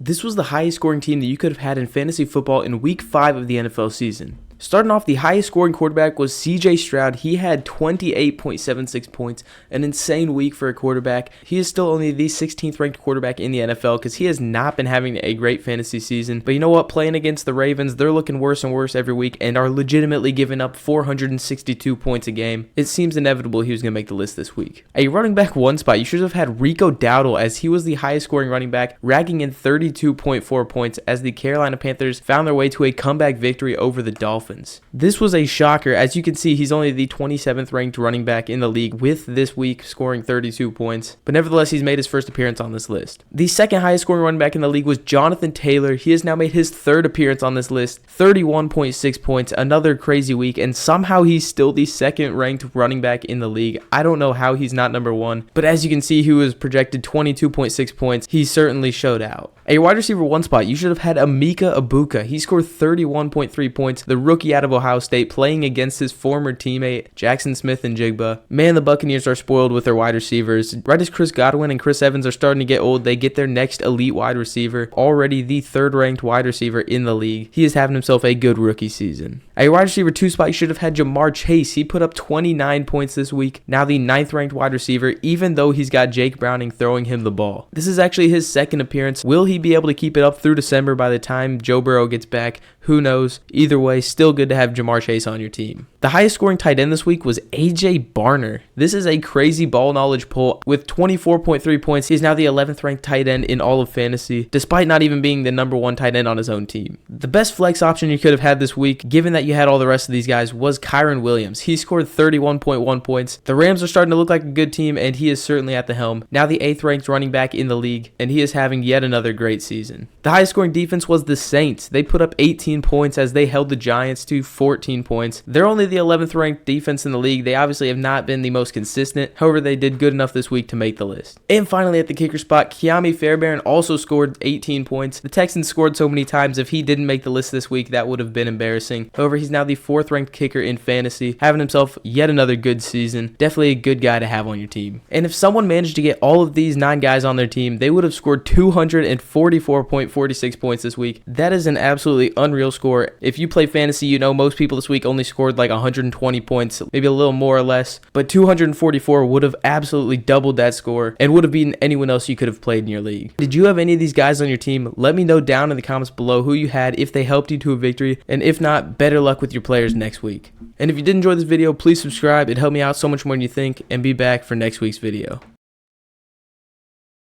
This was the highest scoring team that you could have had in fantasy football in week 5 of the NFL season. Starting off, the highest scoring quarterback was CJ Stroud. He had 28.76 points, an insane week for a quarterback. He is still only the 16th ranked quarterback in the NFL because he has not been having a great fantasy season. But you know what? Playing against the Ravens, they're looking worse and worse every week and are legitimately giving up 462 points a game. It seems inevitable he was going to make the list this week. A running back one spot, you should have had Rico Dowdle, as he was the highest scoring running back, racking in 32.4 points as the Carolina Panthers found their way to a comeback victory over the Dolphins. This was a shocker. As you can see, he's only the 27th ranked running back in the league with this week scoring 32 points, but nevertheless he's made his first appearance on this list. The second highest scoring running back in the league was Jonathan Taylor. He has now made his third appearance on this list, 31.6 points, another crazy week, and somehow he's still the second ranked running back in the league. I don't know how he's not number one, but as you can see, he was projected 22.6 points. He certainly showed out. A wide receiver one spot, you should have had Emeka Egbuka. He scored 31.3 points, the rookie out of Ohio State, playing against his former teammate Jackson Smith-Njigba. Man, the Buccaneers are spoiled with their wide receivers. Right as Chris Godwin and Chris Evans are starting to get old, they get their next elite wide receiver, already the third ranked wide receiver in the league. He is having himself a good rookie season. A wide receiver two spot, you should have had Jamar Chase. He put up 29 points this week, now the 9th ranked wide receiver, even though he's got Jake Browning throwing him the ball. This is actually his second appearance. Will he be able to keep it up through December by the time Joe Burrow gets back? Who knows? Either way, still good to have Jamar Chase on your team. The highest scoring tight end this week was AJ Barner. This is a crazy ball knowledge poll. With 24.3 points, he's now the 11th ranked tight end in all of fantasy, despite not even being the number one tight end on his own team. The best flex option you could have had this week, given that you had all the rest of these guys, was Kyren Williams. He scored 31.1 points. The Rams are starting to look like a good team, and he is certainly at the helm. Now the 8th ranked running back in the league, and he is having yet another great season. The highest scoring defense was the Saints. They put up 18 points as they held the Giants to 14 points. They're only the 11th ranked defense in the league. They obviously have not been the most consistent. However, they did good enough this week to make the list. And finally, at the kicker spot, Keami Fairbairn also scored 18 points. The Texans scored so many times. If he didn't make the list this week, that would have been embarrassing. However, he's now the 4th ranked kicker in fantasy, having himself yet another good season. Definitely a good guy to have on your team. And if someone managed to get all of these 9 guys on their team, they would have scored 244.46 points this week. That is an absolutely unreal score. If you play fantasy, you know most people this week only scored like 120 points, maybe a little more or less, but 244 would have absolutely doubled that score and would have beaten anyone else you could have played in your league. Did you have any of these guys on your team? Let me know down in the comments below who you had, if they helped you to a victory, and if not, better luck with your players next week. And if you did enjoy this video, please subscribe. It helped me out so much more than you think, and be back for next week's video.